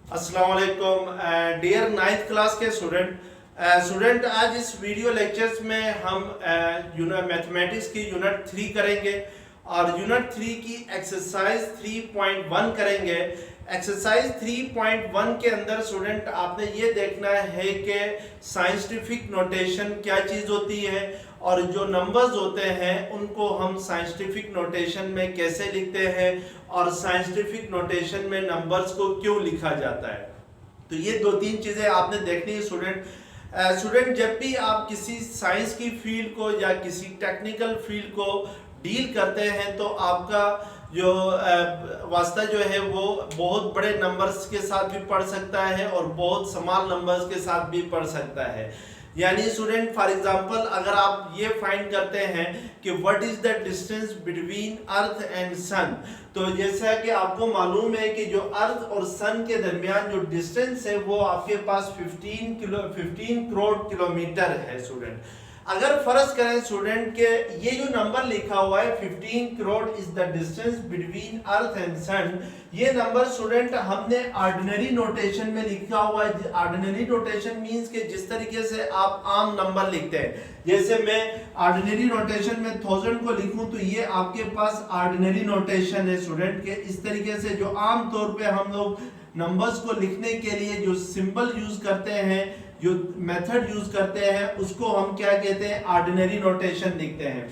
अस्सलाम वालेकुम dear ninth class के स्टूडेंट आज इस वीडियो लेक्चर्स में हम मैथमेटिक्स की यूनिट 3 करेंगे और यूनिट 3 की एक्सरसाइज 3.1 करेंगे। एक्सरसाइज 3.1 के अंदर स्टूडेंट आपने ये देखना है कि साइंटिफिक नोटेशन क्या चीज़ होती है और जो नंबर्स होते हैं उनको हम साइंटिफिक नोटेशन में कैसे लिखते हैं और साइंटिफिक नोटेशन में नंबर्स को क्यों लिखा जाता है। तो ये दो तीन चीज़ें आपने देखनी है स्टूडेंट। जब भी आप किसी साइंस की फील्ड को या किसी टेक्निकल फील्ड को डील करते हैं तो आपका जो वास्ता जो है वो बहुत बड़े नंबर्स के साथ भी पढ़ सकता है और बहुत स्मॉल नंबर्स के साथ भी पढ़ सकता है। यानी स्टूडेंट फॉर एग्जांपल अगर आप ये फाइंड करते हैं कि what is the distance between earth and sun, तो जैसा कि आपको मालूम है कि जो अर्थ और सन के दरमियान जो डिस्टेंस है वो आपके पास 15 करोड़ किलोमीटर है स्टूडेंट। अगर फर्ज करें स्टूडेंट के ये जो नंबर लिखा हुआ है 15 crore is the distance between earth and sun, ये नंबर स्टूडेंट हमने ऑर्डिनरी नोटेशन में लिखा हुआ है। ऑर्डिनरी नोटेशन मींस कि जिस तरीके से आप आम नंबर लिखते हैं, जैसे मैं ऑर्डिनरी नोटेशन में 1000 को लिखूं तो ये आपके पास ऑर्डिनरी नोटेशन है स्टूडेंट के। इस तरीके से जो आम तौर पे हम लोग नंबर्स को लिखने के लिए जो सिंबल यूज करते हैं, जो मेथड यूज करते हैं, उसको हम क्या कहते हैं, ऑर्डिनरी नोटेशन लिखते हैं।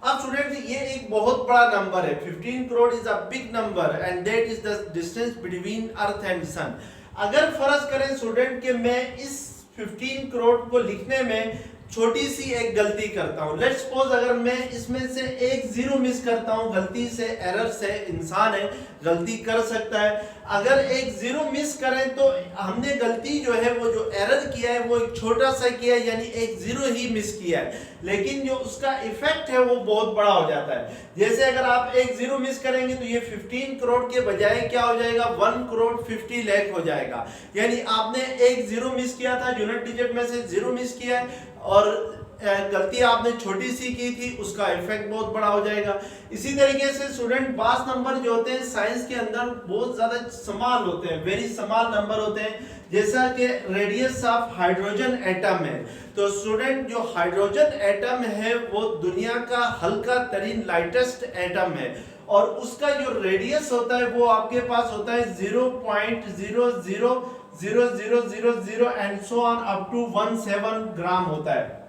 अब स्टूडेंट ये एक बहुत बड़ा नंबर है, 15 crore is a big number and that is the distance between earth and sun. अगर फर्ज करें स्टूडेंट कि मैं इस 15 करोड़ को लिखने में छोटी सी एक गलती करता हूं, लेट्स सपोज अगर मैं इसमें से एक जीरो मिस करता हूं, गलती से, एरर से, इंसान है गलती कर सकता है। अगर एक जीरो मिस करें तो हमने गलती जो है वो जो एरर किया है वो एक छोटा सा किया है, यानी एक जीरो ही मिस किया है, लेकिन जो उसका इफेक्ट है वो बहुत बड़ा हो जाता है। जैसे अगर आप एक जीरो मिस करेंगे तो ये 15 करोड़ के बजाय क्या हो जाएगा, 1 करोड़ 50 लाख हो जाएगा। यानी आपने एक जीरो मिस किया था, यूनिट डिजिट में से जीरो मिस किया है और गलती आपने छोटी सी की थी, उसका इफेक्ट बहुत बड़ा हो जाएगा। इसी तरीके से स्टूडेंट बास नंबर जो होते हैं साइंस के अंदर बहुत ज्यादा स्मॉल होते हैं, वेरी स्मॉल नंबर होते हैं, जैसा कि रेडियस ऑफ हाइड्रोजन एटम है। तो स्टूडेंट जो हाइड्रोजन एटम है वो दुनिया का हल्का तरीन लाइटेस्ट एटम है और उसका जो रेडियस होता है वो आपके पास होता है 0.00000 and so on up to 17 gram होता है।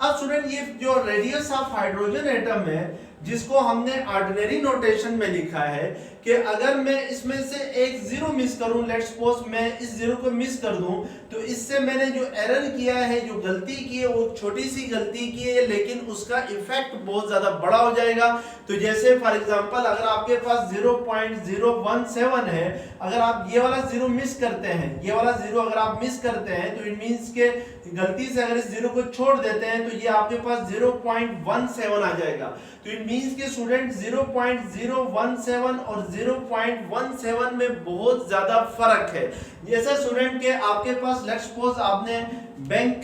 अब स्टूडेंट ये जो रेडियस ऑफ हाइड्रोजन एटम है जिसको हमने ऑर्डिनरी नोटेशन में लिखा है कि अगर मैं इसमें से एक जीरो मिस करूं, लेट्स सपोज मैं इस जीरो को मिस कर दूं, तो इससे मैंने जो एरर किया है, जो गलती की है, वो छोटी सी गलती की है लेकिन उसका इफेक्ट बहुत ज्यादा बड़ा हो जाएगा। तो जैसे फॉर एग्जांपल अगर आपके पास 0.017 है, अगर आप ये वाला जीरो मिस करते हैं, ये वाला जीरो अगर आप मिस करते हैं तो इट मींस के गलती से अगर इस जीरो को छोड़ देते हैं तो ये आपके पास 0.17 आ जाएगा। तो इट मींस के स्टूडेंट 0.017 और 0.17 में बहुत ज्यादा फर्क है। जैसे स्टूडेंट के आपके पास लेट्स सपोज आपने बैंक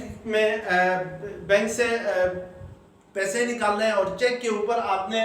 से पैसे निकालने हैं और चेक के ऊपर आपने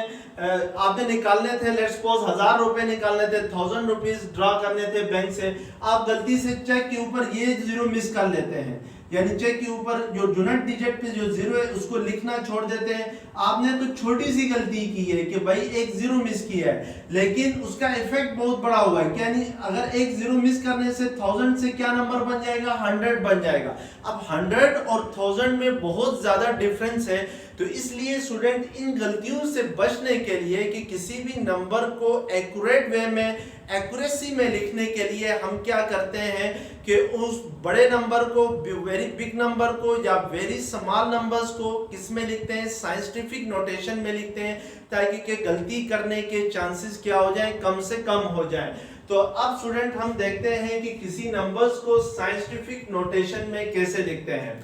निकालने थे, लेट्स सपोज 1000 रुपए निकालने थे, 1000 रुपीज ड्रॉ करने थे बैंक से, आप गलती से चेक के ऊपर ये जीरो मिस कर लेते हैं, यानी चेक के ऊपर जो यूनिट डिजिट पे जो जीरो है उसको लिखना छोड़ देते हैं। आपने तो छोटी सी गलती की है कि भाई एक जीरो मिस किया है, लेकिन उसका इफेक्ट बहुत बड़ा हुआ है। यानी अगर एक जीरो मिस करने से 1000 से क्या नंबर बन जाएगा, 100 बन जाएगा। अब 100 और 1000 में बहुत ज्यादा डिफरेंस है। तो इसलिए स्टूडेंट इन गलतियों से बचने के लिए कि किसी भी नंबर को एक्यूरेट वे में, एक्यूरेसी में लिखने के लिए हम क्या करते हैं कि उस बड़े नंबर को, वेरी बिग नंबर को या वेरी स्मॉल नंबर्स को किस में लिखते हैं, साइंटिफिक नोटेशन में लिखते हैं, ताकि के गलती करने के चांसेस क्या हो जाएं, कम से कम हो जाएं। तो अब स्टूडेंट हम देखते हैं कि किसी नंबर्स को साइंटिफिक नोटेशन में कैसे लिखते हैं।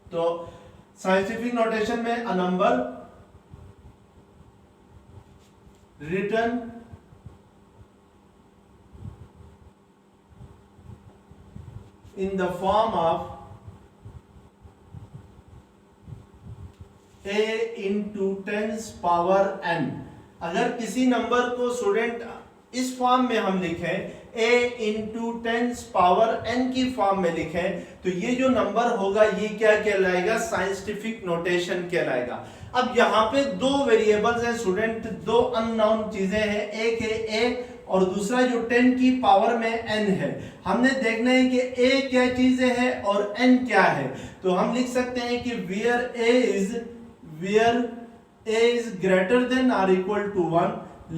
तो साइंटिफिक नोटेशन में a number written in the form of a into 10 power n। अगर किसी नंबर को स्टूडेंट इस फॉर्म में हम लिखें a इंटू 10 पावर n की फॉर्म में लिखें तो ये जो नंबर होगा ये क्या कहलाएगा, साइंटिफिक नोटेशन कहलाएगा। अब यहाँ पे दो वेरिएबल्स हैं स्टूडेंट, दो अननोन चीजें हैं, एक है a और दूसरा जो 10 की पावर में n है। हमने देखना है कि a क्या चीज है और n क्या है। तो हम लिख सकते हैं कि where a is greater than or equal to 1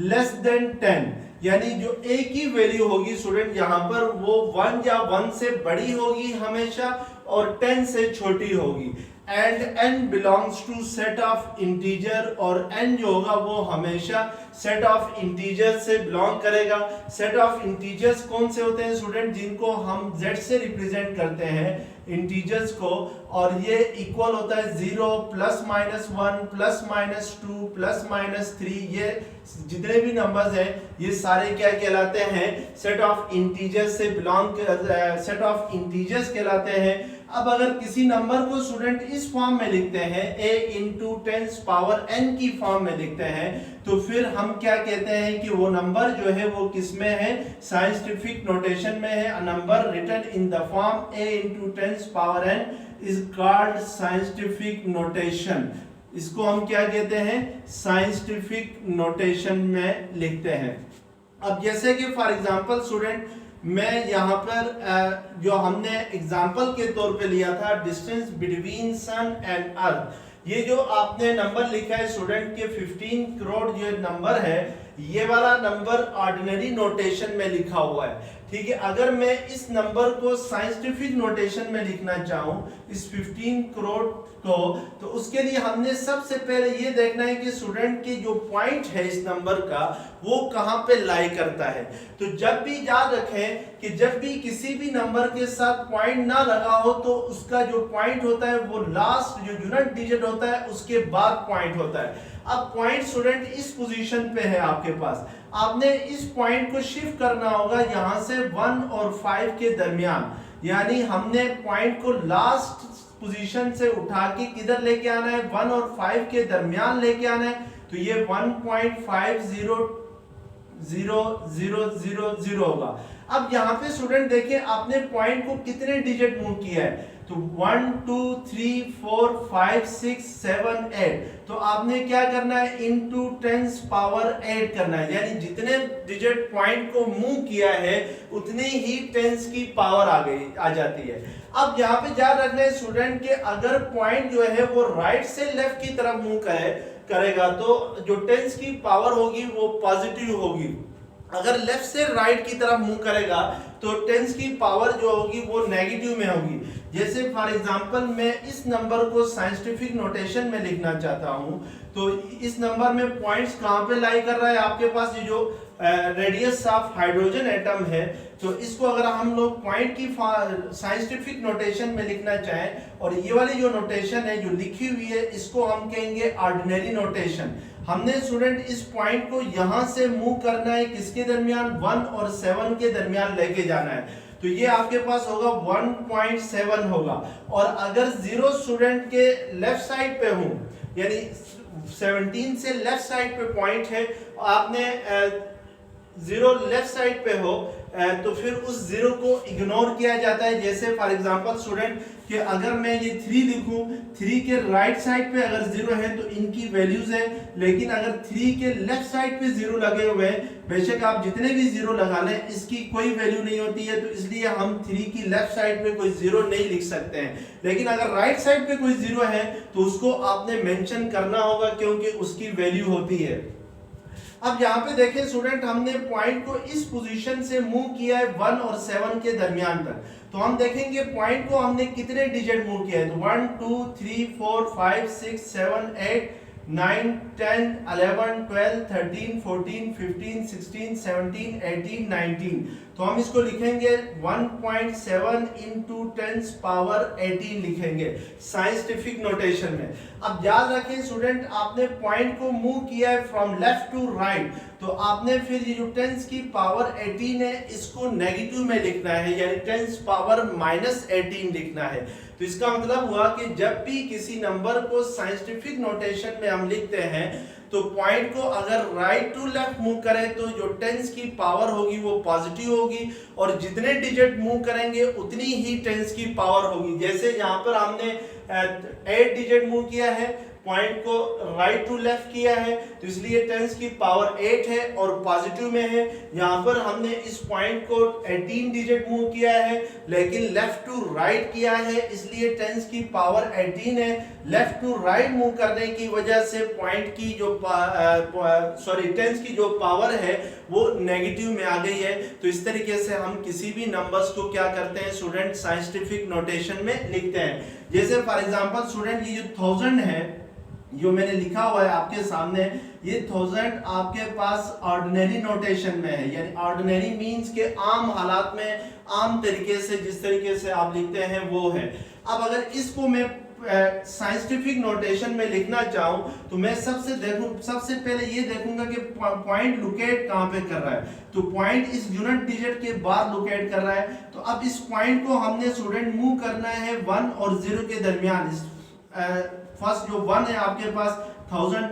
less than 10, यानी जो a की वैल्यू होगी स्टूडेंट यहाँ पर वो 1 या 1 से बड़ी होगी हमेशा और 10 से छोटी होगी। And n belongs to set of integer, और n जो होगा वो हमेशा सेट ऑफ इंटीजर से बिलोंग करेगा। सेट ऑफ इंटीजर्स कौन से होते हैं स्टूडेंट, जिनको हम z से रिप्रेजेंट करते हैं इंटीजर्स को, और ये इक्वल होता है 0 plus minus 1 plus minus 2 plus minus 3, ये जितने भी नंबर्स हैं ये सारे क्या कहलाते हैं, सेट ऑफ इंटीजर्स से बिलोंग, सेट ऑफ इंटीजर्स कहलाते हैं। अब अगर किसी नंबर को स्टूडेंट इस फॉर्म में लिखते हैं a इंटू 10 पावर n की फॉर्म में लिखते हैं तो फिर हम क्या कहते हैं कि वो नंबर जो है वो किस में है, साइंटिफिक नोटेशन में है। A number written in the form a into 10 power n is called scientific notation. इसको हम क्या कहते हैं, साइंटिफिक नोटेशन में लिखते हैं। अब जैसे कि फॉर एग्जांपल स्टूडेंट मैं यहाँ पर जो हमने एग्जाम्पल के तौर पे लिया था distance between sun and earth, ये जो आपने नंबर लिखा है स्टूडेंट के 15 करोड़ जो नंबर है, ये वाला नंबर ऑर्डिनरी नोटेशन में लिखा हुआ है। ठीक है, अगर मैं इस नंबर को साइंटिफिक नोटेशन में लिखना चाहूं इस 15 करोड़ को, तो उसके लिए हमने सबसे पहले ये देखना है कि स्टूडेंट की जो पॉइंट है इस नंबर का वो कहां पे लाई करता है। तो जब भी याद रखें कि जब भी किसी भी नंबर के साथ पॉइंट ना लगा हो तो उसका जो पॉइंट होता है वो लास्ट जो यूनिट डिजिट होता है उसके बाद पॉइंट होता है। अब पॉइंट स्टूडेंट इस पोजीशन पे है आपके पास, आपने इस पॉइंट को शिफ्ट करना होगा यहां से 1 और 5 के दरमियान, यानी हमने पॉइंट को लास्ट पोजीशन से उठा के किधर लेके आना है, 1 और 5 के दरमियान लेके आना है। तो ये 1.500000 होगा। अब यहाँ पे स्टूडेंट देखिए आपने पॉइंट को कितने डिजिट मूव किया है, तो 1 2 3 4 5 6 7 8, तो आपने क्या करना है इनटू 10 पावर 8 करना है, यानी जितने डिजिट पॉइंट को मूव किया है उतनी ही 10 की पावर आ जाती है। अब यहाँ पे याद रखना है स्टूडेंट के अगर पॉइंट जो है वो राइट से लेफ्ट की तरफ मूव करेगा तो जो 10 की पावर होगी वो पॉजिटिव होगी, अगर लेफ्ट से राइट की तरफ मूव करेगा तो 10 की पावर जो होगी वो नेगेटिव में होगी। जैसे फॉर एग्जांपल मैं इस नंबर को साइंटिफिक नोटेशन में लिखना चाहता हूं, तो इस नंबर में पॉइंट्स कहां पे लाई कर रहा है आपके पास, ये जो रेडियस ऑफ हाइड्रोजन एटम है, तो इसको अगर हम लोग पॉइंट की साइंटिफिक नोटेशन में लिखना चाहें और ये वाली जो नोटेशन है जो लिखी हुई है इसको हम कहेंगे ऑर्डिनरी नोटेशन। हमने स्टूडेंट इस पॉइंट को यहां से मूव करना है किसके दरमियान, 1 और 7 के दरमियान लेके जाना है, तो ये आपके पास होगा 1.7 होगा। और अगर 0 स्टूडेंट के लेफ्ट साइड पे हूं, यानी 17 से लेफ्ट साइड पे पॉइंट है, आपने 0 लेफ्ट साइड पे हो तो फिर उस 0 को इग्नोर किया जाता है। जैसे फॉर एग्जांपल स्टूडेंट कि अगर मैं ये 3 लिखूं, 3 के राइट साइड पे अगर 0 है तो इनकी वैल्यूज है, लेकिन अगर 3 के लेफ्ट साइड पे 0 लगे हुए हैं, बेशक आप जितने भी 0 लगा लें इसकी कोई वैल्यू नहीं होती है, तो इसलिए हम 3 की लेफ्ट साइड पे कोई 0 नहीं लिख सकते हैं। लेकिन अगर राइट साइड पे कोई 0 है तो उसको आपने मेंशन करना होगा क्योंकि उसकी वैल्यू होती है। अब यहाँ पे देखें स्टूडेंट हमने पॉइंट को इस पोजीशन से मूव किया है 1 और 7 के दरमियान तक, तो हम देखेंगे पॉइंट को हमने कितने डिजिट मूव किया है, तो 1 2 3 4 5 6 7 8 9 10 11 12 13 14 15 16 17 18 19, तो हम इसको लिखेंगे 1.7 इंटू 10 पावर 18 लिखेंगे साइंटिफिक नोटेशन में। अब याद रखें स्टूडेंट आपने पॉइंट को मूव किया है फ्रॉम लेफ्ट टू राइट, तो आपने फिर ये जो 10 की पावर 18 है इसको नेगेटिव में लिखना है, यानी 10 पावर -18 लिखना है। तो इसका मतलब हुआ कि जब भी किसी नंबर को साइंटिफिक नोटेशन में हम लिखते हैं तो पॉइंट को अगर राइट टू लेफ्ट मूव करें तो जो टेंस की पावर होगी वो पॉजिटिव होगी, और जितने डिजिट मूव करेंगे उतनी ही टेंस की पावर होगी। जैसे यहाँ पर हमने 8 डिजिट मूव किया है, पॉइंट को राइट टू लेफ्ट किया है, तो इसलिए टेंस की पावर 8 है और पॉजिटिव में है। यहाँ पर हमने इस पॉइंट को 18 डिजिट मूव किया है लेकिन लेफ्ट टू राइट किया है, इसलिए टेंस की पावर 18 है। लेफ्ट टू राइट मूव करने की वजह से पॉइंट की जो टेंस की जो पावर है वो नेगेटिव में आ गई है। तो इस तरीके से हम किसी भी नंबर्स को क्या करते हैं स्टूडेंट, साइंटिफिक नोटेशन में लिखते हैं। जैसे फॉर एग्जांपल स्टूडेंट ये जो 1000 है, जो मैंने लिखा हुआ है आपके सामने, ये 1000 आपके पास ऑर्डिनरी नोटेशन में है, यानी ऑर्डिनरी मींस के आम हालात में आम तरीके से जिस तरीके से आप लिखते हैं वो है। अब अगर इसको मैं साइंटिफिक नोटेशन में लिखना चाहूं तो मैं सबसे पहले ये देखूंगा कि पॉइंट लोकेट कहां पे कर रहा है, तो पॉइंट इस यूनिट डिजिट के बाद लोकेट कर रहा है। तो अब इस पॉइंट को हमने स्टूडेंट मूव करना है 1 और 0 के दरमियान। फर्स्ट जो 1 है आपके पास 1000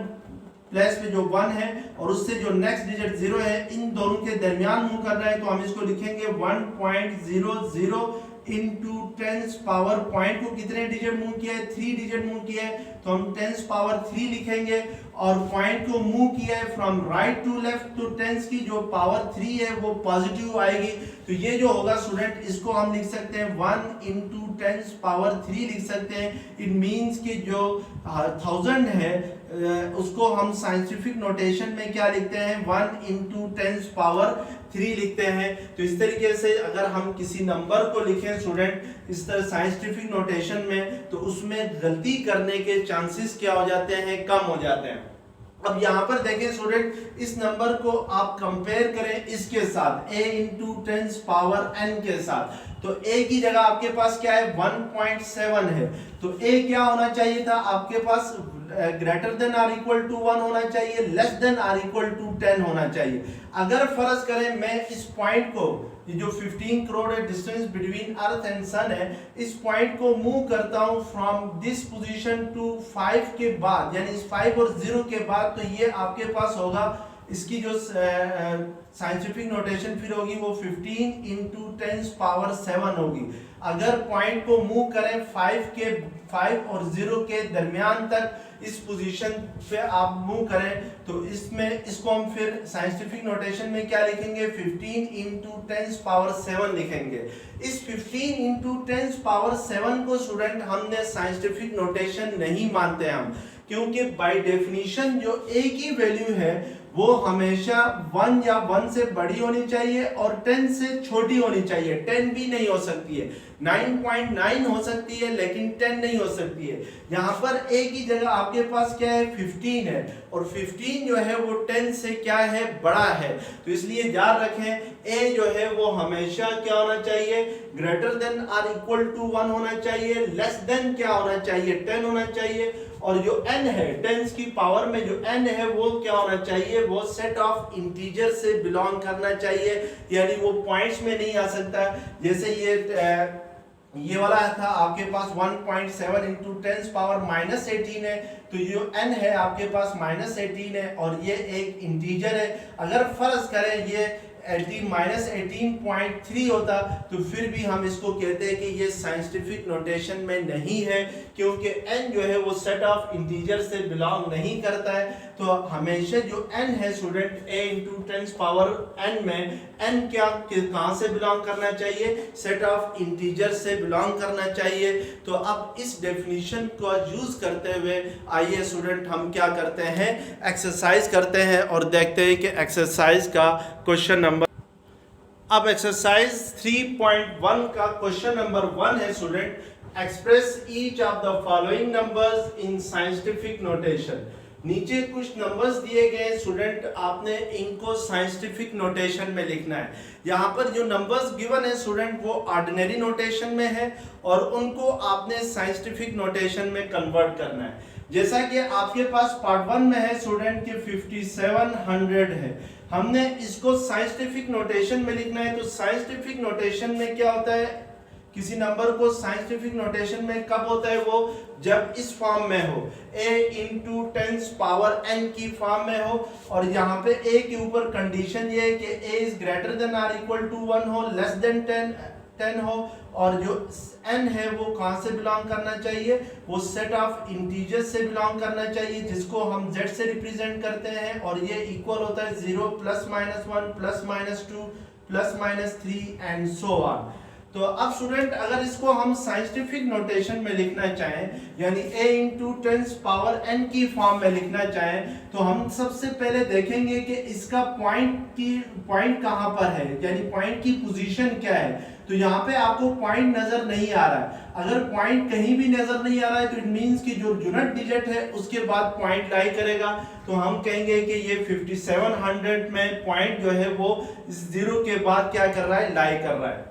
प्लस में जो 1 है और उससे जो नेक्स्ट डिजिट 0 है, इन दोनों के दरमियान मूव करना है, तो हम इसको लिखेंगे 1.00 इंटू 10 पावर, पॉइंट को कितने डिजिट मूव किया है, 3 डिजिट मूव किया है, तो हम 10 पावर 3 लिखेंगे। और पॉइंट को मूव किया है फ्रॉम राइट टू लेफ्ट, तो 10 की जो पावर 3 है वो पॉजिटिव आएगी। तो ये जो होगा स्टूडेंट, इसको हम लिख सकते हैं 1 इंटू 10 पावर 3 लिख सकते हैं। इट मीन्स कि जो 1000 है उसको हम साइंटिफिक नोटेशन में क्या लिखते हैं, 1 इंटू 10 पावर 3 लिखते हैं। तो इस तरीके से अगर हम किसी नंबर को लिखें स्टूडेंट इस तरह साइंटिफिक नोटेशन में, तो उसमें गलती करने के चांसेस क्या हो जाते हैं, कम हो जाते हैं। अब यहाँ पर देखें स्टूडेंट, इस नंबर को आप कंपेयर करें इसके साथ a इंटू 10 पावर n के साथ, तो a की जगह आपके पास क्या है 1.7 है, तो a क्या होना चाहिए था आपके पास, greater than or equal to 1 होना चाहिए, less than or equal to 10 होना चाहिए। अगर फर्ज करें मैं इस पॉइंट को, ये जो 15 करोड़ है डिस्टेंस बिटवीन अर्थ एंड सन है, इस पॉइंट को मूव करता हूं फ्रॉम दिस पोजीशन टू 5 के बाद, यानी इस 5 और 0 के बाद, तो ये आपके पास होगा, इसकी जो साइंटिफिक नोटेशन फिर होगी वो 15 इंटू 10 पावर 7 होगी। अगर पॉइंट को मूव करें 5 और 0 के दरमियान तक इस पोजीशन पे आप मूव करें, तो इसमें इसको हम फिर साइंटिफिक नोटेशन में क्या लिखेंगे, 15 इंटू 10 पावर 7 लिखेंगे। इस 15 इंटू 10 पावर 7 को स्टूडेंट हमने साइंटिफिक नोटेशन नहीं मानते हम, क्योंकि बाय डेफिनेशन जो a की वैल्यू है वो हमेशा 1 या 1 से बड़ी होनी चाहिए और 10 से छोटी होनी चाहिए। 10 भी नहीं हो सकती है, 9.9 हो सकती है लेकिन 10 नहीं हो सकती है। यहाँ पर a की जगह आपके पास क्या है 15 है, और 15 जो है वो 10 से क्या है, बड़ा है। तो इसलिए याद रखें a जो है वो हमेशा क्या होना चाहिए, greater than or equal to 1 होना चाहिए, लेस देन क्या होना चाहिए, 10 होना चाहिए। और जो n है, 10 की पावर में जो n है वो क्या होना चाहिए, वो सेट ऑफ इंटीजर से बिलोंग करना चाहिए, यानी वो पॉइंट्स में नहीं आ सकता। जैसे ये वाला था आपके पास 1.7 इंटू 10 पावर माइनस 18 है, तो जो n है आपके पास माइनस 18 है और ये एक इंटीजर है। अगर फर्ज करें ये 18.3 होता तो फिर भी हम इसको कहते हैं कि ये साइंटिफिक नोटेशन में नहीं है, क्योंकि n जो है वो सेट ऑफ इंटीजर से बिलोंग नहीं करता है। तो हमेशा जो n है student a into 10 power n में n क्या कहाँ से बिलोंग करना चाहिए, सेट ऑफ इंटीजर से बिलोंग करना चाहिए। तो अब इस डेफिनेशन को यूज करते हुए आइए स्टूडेंट हम क्या करते हैं, एक्सरसाइज करते हैं और देखते हैं कि एक्सरसाइज का क्वेश्चन नंबर। अब एक्सरसाइज 3.1 का क्वेश्चन नंबर 1 है student, express each of the following numbers in scientific notation. नीचे कुछ नंबर्स दिए गए स्टूडेंट, आपने इनको साइंटिफिक नोटेशन में लिखना है। यहाँ पर जो नंबर्स गिवन है स्टूडेंट वो ऑर्डिनरी नोटेशन में है और उनको आपने साइंटिफिक नोटेशन में कन्वर्ट करना है। जैसा कि आपके पास पार्ट 1 में है स्टूडेंट के 5700 है, हमने इसको साइंटिफिक नोटेशन में लिखना है। तो साइंटिफिक नोटेशन में क्या होता है किसी नंबर को साइंटिफिक नोटेशन में कब होता है वो, जब इस फॉर्म में हो, a इंटू 10 पावर n की फॉर्म में हो, और यहाँ पे a के ऊपर कंडीशन ये है कि a is greater than or equal to 1 हो, लेस देन 10 हो, और जो n है वो कहाँ से बिलोंग करना चाहिए, वो सेट ऑफ इंटीजर्स से बिलोंग करना चाहिए जिसको हम z से रिप्रेजेंट करते हैं, और ये इक्वल होता है 0 plus minus 1 plus minus 2 plus minus 3 and so on. तो अब स्टूडेंट अगर इसको हम साइंटिफिक नोटेशन में लिखना चाहें, यानी a इंटू 10 पावर n की फॉर्म में लिखना चाहें, तो हम सबसे पहले देखेंगे कि इसका पॉइंट कहाँ पर है, यानी पॉइंट की पोजीशन क्या है। तो यहाँ पे आपको पॉइंट नजर नहीं आ रहा है, अगर पॉइंट कहीं भी नजर नहीं आ रहा है तो इट मींस कि जो यूनिट डिजिट है उसके बाद पॉइंट लाई करेगा। तो हम कहेंगे कि ये 5700 में पॉइंट जो है वो 0 के बाद क्या कर रहा है, लाई कर रहा है।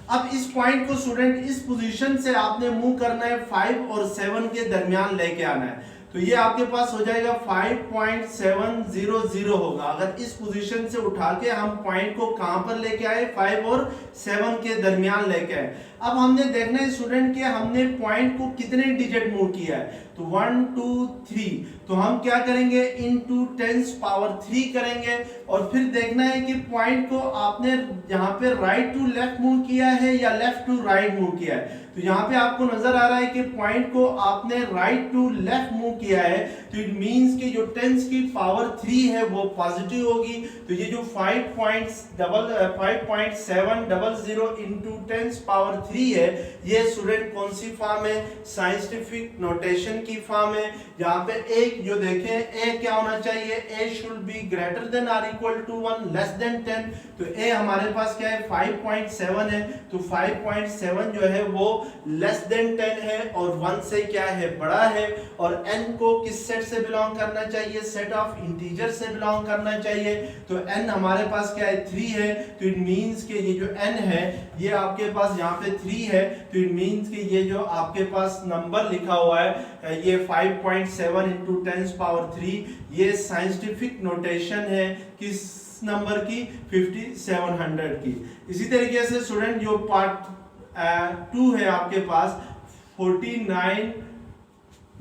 अब इस पॉइंट को स्टूडेंट इस पोजीशन से आपने मूव करना है 5 और 7 के दरमियान लेके आना है। तो ये आपके पास हो जाएगा 5.700 होगा। अगर इस पोजीशन से उठा के हम पॉइंट को कहां पर लेके आए, 5 और 7 के दरमियान लेके आए। अब हमने देखना है स्टूडेंट कि हमने पॉइंट को कितने डिजिट मूव किया है, तो 1 2 3, तो हम क्या करेंगे, इनटू 10 पावर 3 करेंगे, और फिर देखना है कि पॉइंट को आपने यहाँ पे राइट टू लेफ्ट मूव किया है या लेफ्ट टू राइट मूव किया है। तो यहाँ पे आपको नजर आ रहा है कि पॉइंट को आपने राइट टू लेफ्ट मूव किया है, तो इट मींस कि जो 10 की पावर 3 है वो पॉजिटिव होगी। तो ये जो 5.700 इंटू 10 पावर 3 है, ये स्टूडेंट कौन सी फॉर्म है, साइंटिफिक नोटेशन की फॉर्म है। यहाँ पे एक जो देखें, ए क्या होना चाहिए, A should be greater than or equal to 1 less than 10। तो ए हमारे पास क्या है, 5.7 है, तो 5.7 जो है वो लेस देन 10 है और 1 से क्या है, बड़ा है। और n को किस सेट से बिलोंग करना चाहिए, सेट ऑफ इंटीजर से बिलोंग करना चाहिए। तो n हमारे पास क्या है, 3 है, तो इट मींस कि ये जो n है ये आपके पास यहाँ पे 3 है, तो इट मींस कि ये जो आपके पास नंबर लिखा हुआ है ये 5.7 इंटू 10 पावर 3, ये साइंटिफिक नोटेशन है किस नंबर की, 5700 की। इसी तरीके से स्टूडेंट जो पार्ट 2 है आपके पास, 49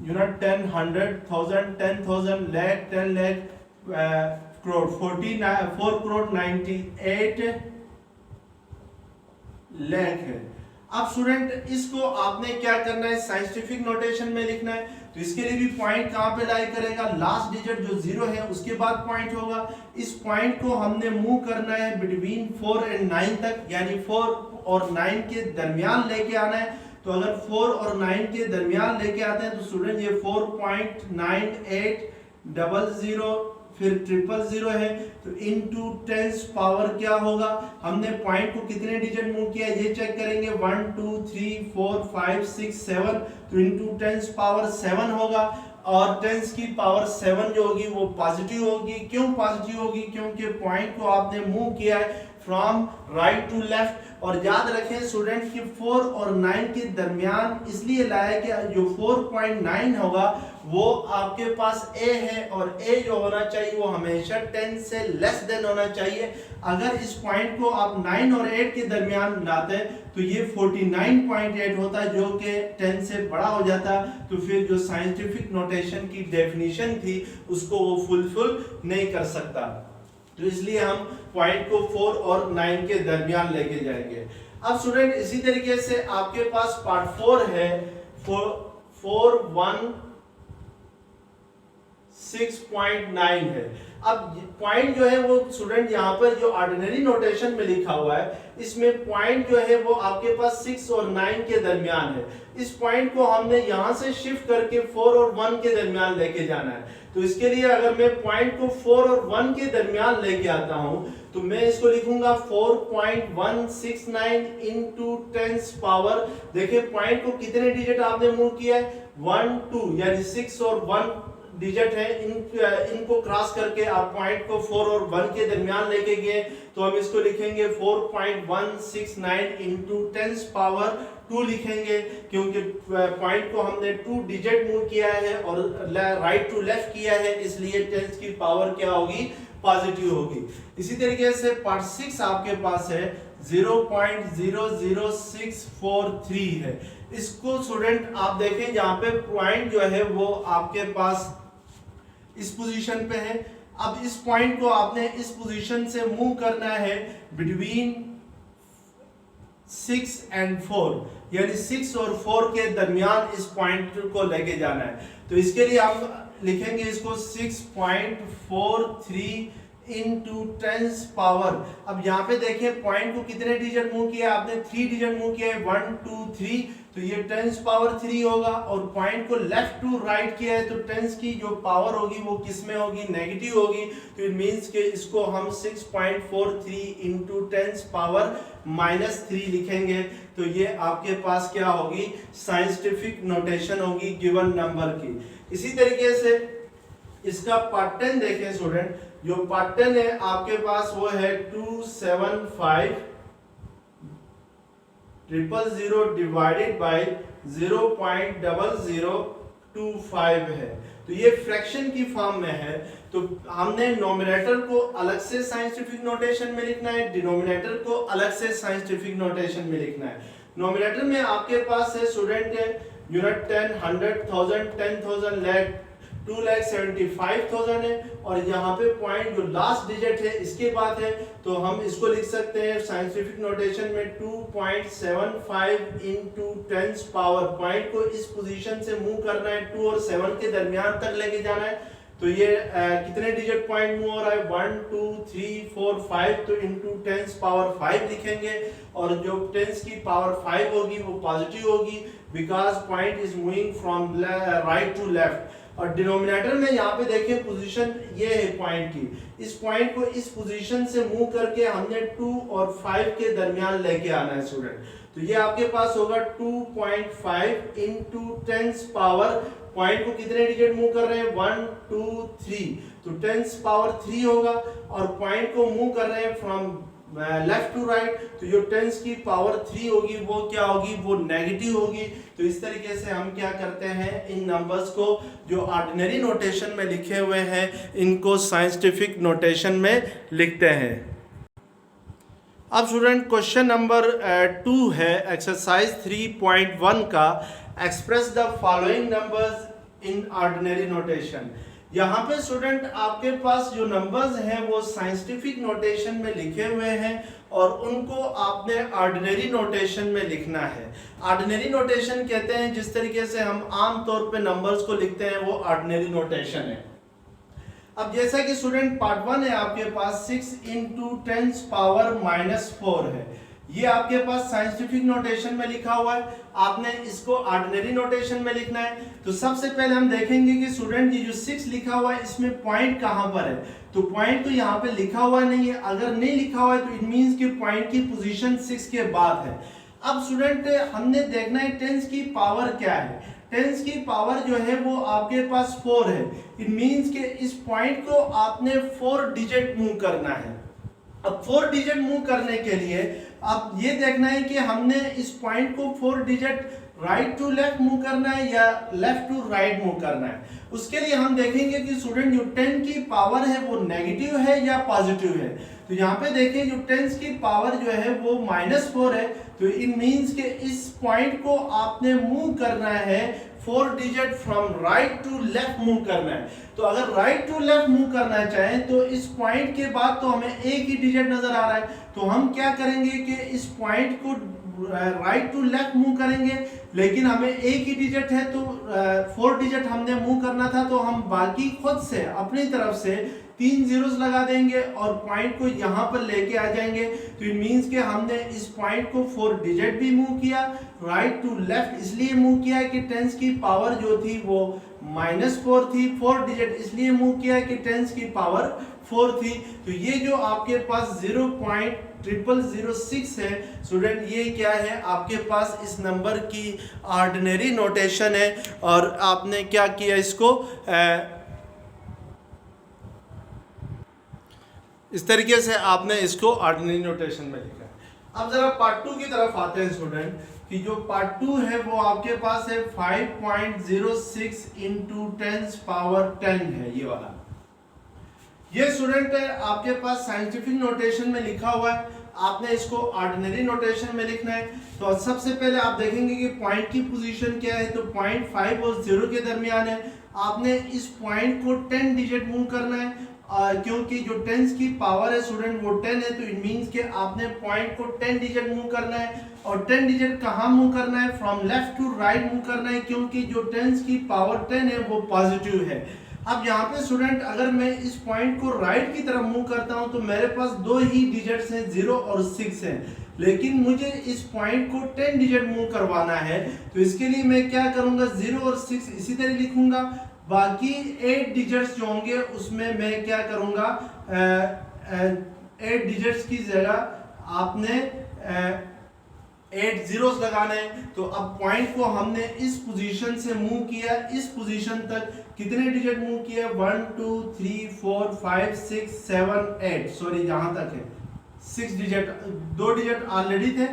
unit 10 100,000 10,000 lakh 10 lakh crore 4 crore 98 lakh है। अब स्टूडेंट इसको आपने क्या करना है, साइंटिफिक नोटेशन में लिखना है। तो इसके लिए भी पॉइंट कहां पे लाई करेगा, लास्ट डिजिट जो 0 है उसके बाद पॉइंट होगा। इस पॉइंट को हमने मूव करना है बिटवीन 4 एंड 9 तक, यानी 4 और 9 के दरमियान लेके आना है। तो अगर 4 और 9 के दरमियान लेके आते हैं तो स्टूडेंट ये 4.9800 फिर 000 है, तो इनटू 10 पावर क्या होगा, हमने पॉइंट को कितने डिजिट मूव किया ये चेक करेंगे, 1 2 3 4 5 6 7, तो इनटू 10 पावर 7 होगा। और 10 की पावर 7 जो होगी वो पॉजिटिव होगी। क्यों पॉजिटिव होगी, क्योंकि पॉइंट को आपने मूव किया है फ्रॉम राइट टू लेफ्ट। और याद रखें स्टूडेंट कि 4 और 9 के दरमियान इसलिए लाया कि जो 4.9 होगा वो आपके पास a है, और a जो होना चाहिए वो हमेशा 10 से लेस देन होना चाहिए। अगर इस पॉइंट को आप 9 और 8 के दरमियान लाते हैं तो ये 49.8 होता है, जो कि 10 से बड़ा हो जाता। तो फिर जो साइंटिफिक नोटेशन की डेफिनेशन थी उसको वो फुलफिल नहीं कर सकता। तो इसलिए हम पॉइंट को 4 और 9 के दरमियान लेके जाएंगे। अब स्टूडेंट इसी तरीके से आपके पास पार्ट 4 है, 416.9 है। अब पॉइंट जो है वो स्टूडेंट यहाँ पर जो ऑर्डिनरी नोटेशन में लिखा हुआ है इसमें पॉइंट जो है वो आपके पास 6 और 9 के दरमियान है। इस पॉइंट को हमने यहाँ से शिफ्ट करके 4 और 1 के दरमियान लेके जाना है। तो इसके लिए अगर मैं पॉइंट को 4 और 1 के दरमियान लेके आता हूँ तो मैं इसको लिखूंगा 4.169 इंटू 10 पावर, देखिए पॉइंट को कितने डिजिट आपने मूव किया है, 1 2, यानी 6 और 1 डिजिट है, इनको क्रॉस करके आप पॉइंट को 4 और 1 के दरमियान लेके गए। तो हम इसको लिखेंगे 4.169 इंटू 10 पावर 2 लिखेंगे, क्योंकि पॉइंट को हमने 2 डिजिट मूव किया है और राइट टू लेफ्ट किया है, इसलिए 10 की पावर क्या होगी, पॉजिटिव होगी। इसी तरीके से पार्ट 6 आपके पास है 0.00643 है। इसको स्टूडेंट आप देखें यहाँ पे पॉइंट जो है वो आपके पास इस पोजीशन पे है। अब इस पॉइंट को आपने इस पोजीशन से मूव करना है बिटवीन 6 and 4, यानी 6 और 4 के दरमियान इस पॉइंट को लेके जाना है। तो इसके लिए हम लिखेंगे इसको 6.43 into 10 पावर। अब यहाँ पे देखें पॉइंट को कितने डिजिट मूव किया आपने, 3 डिजिट मूव किया है, 1 2 3, तो ये 10 पावर 3 होगा। और पॉइंट को लेफ्ट टू राइट किया है तो 10 की जो पावर होगी वो किस में होगी, नेगेटिव होगी। तो इट मींस कि इसको हम 6.43 into 10 पावर -3 लिखेंगे। तो ये आपके पास क्या होगी, साइंटिफिक नोटेशन होगी गिवन नंबर की। इसी तरीके से इसका पार्ट 10 देखें स्टूडेंट, जो पार्ट 10 है आपके पास वो है 275,000 डिवाइडेड बाय 0.0025 है। तो ये फ्रैक्शन की फॉर्म में है। तो हमने नोमिनेटर को अलग से साइंटिफिक नोटेशन में लिखना है, डिनोमिनेटर को अलग से साइंटिफिक नोटेशन में लिखना है। नोमिनेटर में आपके पास है स्टूडेंट यूनिट 10, 100,000, 10,000, lakh, 2,75,000 है। और यहाँ पे पॉइंट जो लास्ट डिजिट है इसके बाद है, तो हम इसको लिख सकते हैं साइंटिफिक नोटेशन में 2.75 into 10 पावर। पॉइंट को इस पोजीशन से मूव करना है, 2 और 7 के दरमियान तक लेके जाना है। तो ये कितने डिजिट पॉइंट मूव हो रहा है, 1 2 3 4 5, तो इंटू 10 पावर 5 लिखेंगे। और जो 10 की पावर 5 होगी वो पॉजिटिव होगी, because point is moving from right to left. और डिनोमिनेटर में यहाँ पे देखिए पोजीशन ये है पॉइंट की, इस पॉइंट को इस पोजीशन से मूव करके हमने 2 और 5 के दरमियान लेके आना है स्टूडेंट। तो ये आपके पास होगा 2.5 into 10 पावर, पॉइंट को कितने डिजिट मूव कर रहे हैं, 1 2 3, तो 10 पावर 3 होगा। और पॉइंट को मूव कर रहे हैं फ्रॉम लेफ्ट टू राइट, तो जो 10 की पावर 3 होगी वो क्या होगी, वो नेगेटिव होगी। तो इस तरीके से हम क्या करते हैं, इन नंबर्स को जो ऑर्डिनरी नोटेशन में लिखे हुए हैं इनको साइंटिफिक नोटेशन में लिखते हैं। अब स्टूडेंट क्वेश्चन नंबर 2 है एक्सरसाइज 3.1 का, express the following numbers in ordinary notation. यहाँ पे स्टूडेंट आपके पास जो नंबर्स हैं वो साइंटिफिक नोटेशन में लिखे हुए हैं और उनको आपने ऑर्डिनरी नोटेशन में लिखना है। ऑर्डिनरी नोटेशन कहते हैं जिस तरीके से हम आम तौर पे नंबर्स को लिखते हैं वो ऑर्डिनरी नोटेशन है। अब जैसा कि स्टूडेंट पार्ट 1 है आपके पास 6 into 10 पावर -4 है, ये आपके पास साइंटिफिक नोटेशन में लिखा हुआ है, आपने इसको ऑर्डिनरी नोटेशन में लिखना है। तो सबसे पहले हम देखेंगे कि स्टूडेंट ये जो 6 लिखा हुआ है इसमें पॉइंट कहां पर है, तो पॉइंट तो यहाँ पे लिखा हुआ नहीं है। अगर नहीं लिखा हुआ है तो इट मींस कि पॉइंट की पोजीशन 6 के बाद है। अब स्टूडेंट हमने देखना है 10 की पावर क्या है, 10 की पावर जो है वो आपके पास 4 है। इट मींस कि इस पॉइंट को आपने 4 डिजिट मूव करना है। अब 4 डिजिट मूव करने के लिए अब ये देखना है कि हमने इस पॉइंट को 4 digit right to left move करना है या लेफ्ट टू राइट मूव करना है। उसके लिए हम देखेंगे कि स्टूडेंट जो 10 की पावर है वो नेगेटिव है या पॉजिटिव है। तो यहाँ पे देखिए जो 10 की पावर जो है वो -4 है, तो इट मींस कि इस पॉइंट को आपने मूव करना है 4 digit from right to left move करना है। तो अगर राइट टू लेफ्ट मूव करना चाहें तो इस पॉइंट के बाद तो हमें एक ही डिजिट नजर आ रहा है, तो हम क्या करेंगे कि इस पॉइंट को राइट टू लेफ्ट मूव करेंगे, लेकिन हमें एक ही डिजिट है तो 4 डिजिट हमने मूव करना था, तो हम बाकी खुद से अपनी तरफ से 3 जीरोस लगा देंगे और पॉइंट को यहाँ पर लेके आ जाएंगे। तो इट मींस कि हमने इस पॉइंट को 4 डिजिट भी मूव किया, राइट टू लेफ्ट इसलिए मूव किया कि 10 की पावर जो थी वो -4 थी, 4 डिजिट इसलिए मूव किया कि 10 की पावर 4 थी। तो ये जो आपके पास 0.0006 है स्टूडेंट, ये क्या है आपके पास इस नंबर की ऑर्डिनरी नोटेशन है। और आपने क्या किया, इसको इस तरीके से आपने इसको ऑर्डिनरी नोटेशन में लिखा है। अब जरा पार्ट 2 की तरफ आते हैं स्टूडेंट, कि जो पार्ट 2 है वो आपके पास है 5.06 into 10 पावर 10 है, ये वाला। ये स्टूडेंट है आपके पास साइंटिफिक नोटेशन में लिखा हुआ है। आपने इसको ऑर्डिनरी नोटेशन में लिखना है। तो सबसे पहले आप देखेंगे कि पॉइंट की पोजीशन क्या है, तो पॉइंट 5 और 0 के दरमियान है। आपने इस पॉइंट को 10 डिजिट मूव करना है, क्योंकि जो टेंस की पावर है स्टूडेंट वो 10 है, तो इट मींस कि आपने पॉइंट को 10 डिजिट मूव करना है। और 10 डिजिट कहाँ मूव करना है, from left to right move करना है, क्योंकि जो टेंस की पावर 10 है वो पॉजिटिव है। अब यहाँ पे स्टूडेंट अगर मैं इस पॉइंट को राइट की तरफ मूव करता हूँ तो मेरे पास दो ही डिजिट्स हैं, 0 और 6 हैं, लेकिन मुझे इस पॉइंट को 10 डिजिट मूव करवाना है। तो इसके लिए मैं क्या करूंगा, 0 और 6 इसी तरह लिखूंगा, बाकी 8 डिजिट्स जो होंगे उसमें मैं क्या करूंगा, 8 डिजिट्स की जगह आपने 8 जीरोस लगाने हैं। तो अब पॉइंट को हमने इस पोजीशन से मूव किया, इस पोजीशन तक कितने डिजिट मूव किए, 1 2 3 4 5 6 7 8, सॉरी यहाँ तक है 6 डिजिट, 2 डिजिट ऑलरेडी थे,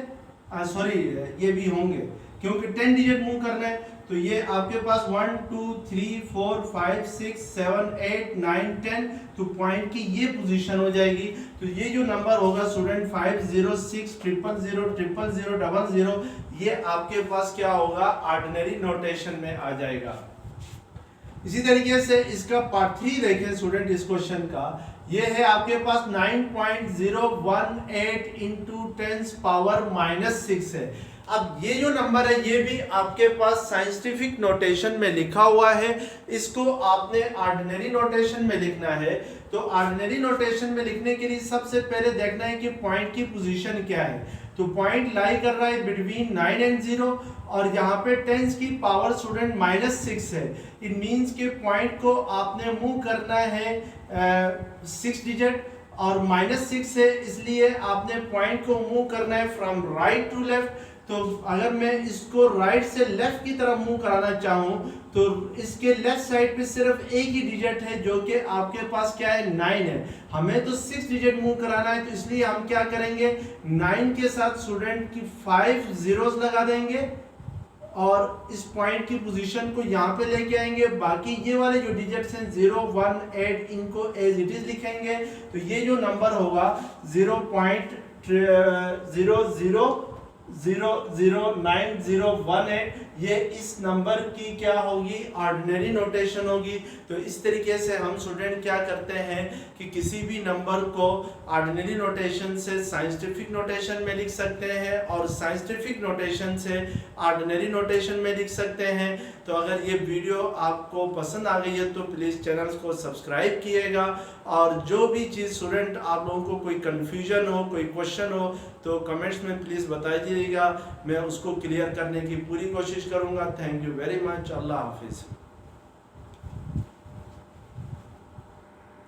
सॉरी ये भी होंगे क्योंकि 10 डिजिट मूव करना है। तो ये आपके पास 1 2 3 4 5 6 7 8 9 10, तो पॉइंट की ये पोजीशन हो जाएगी। तो ये जो नंबर होगा स्टूडेंट 5 0 6 0 0 0 0 0 0, ये आपके पास क्या होगा, ऑर्डिनरी नोटेशन में आ जाएगा। इसी तरीके से इसका पार्ट 3 देखें स्टूडेंट इस क्वेश्चन का, ये है आपके पास 9.018 इंटू 10 पावर -6 है। अब ये जो नंबर है ये भी आपके पास साइंटिफिक नोटेशन में लिखा हुआ है, इसको आपने ऑर्डिनरी नोटेशन में लिखना है। तो ऑर्डिनरी नोटेशन में लिखने के लिए सबसे पहले देखना है कि पॉइंट की पोजीशन क्या है। तो पॉइंट लाई कर रहा है बिटवीन 9 एंड 0, और यहाँ पे 10 की पावर स्टूडेंट -6 है। इट मींस के पॉइंट को आपने मूव करना है 6 डिजिट, और -6 है इसलिए आपने पॉइंट को मूव करना है फ्रॉम राइट टू लेफ्ट। तो अगर मैं इसको राइट से लेफ्ट की तरफ मूव कराना चाहूँ तो इसके लेफ्ट साइड पे सिर्फ एक ही डिजिट है जो कि आपके पास क्या है, 9 है। हमें तो 6 डिजिट मूव कराना है, तो इसलिए हम क्या करेंगे, 9 के साथ स्टूडेंट की 5 जीरोस लगा देंगे और इस पॉइंट की पोजीशन को यहाँ पे लेके आएंगे। बाकी ये वाले जो डिजिट्स हैं 0 1 8 इनको एज इट इज लिखेंगे। तो ये जो नंबर होगा 0.009018, ये इस नंबर की क्या होगी, ऑर्डिनरी नोटेशन होगी। तो इस तरीके से हम स्टूडेंट क्या करते हैं कि किसी भी नंबर को ऑर्डिनरी नोटेशन से साइंटिफिक नोटेशन में लिख सकते हैं और साइंटिफिक नोटेशन से ऑर्डिनरी नोटेशन में लिख सकते हैं। तो अगर ये वीडियो आपको पसंद आ गई है तो प्लीज़ चैनल को सब्सक्राइब कीजिएगा, और जो भी चीज़ स्टूडेंट आप लोगों को कोई कन्फ्यूजन हो, कोई क्वेश्चन हो तो कमेंट्स में प्लीज़ बता दीजिएगा, मैं उसको क्लियर करने की पूरी कोशिश करूँगा। थैंक यू वेरी मच, अल्लाह हाफिज़।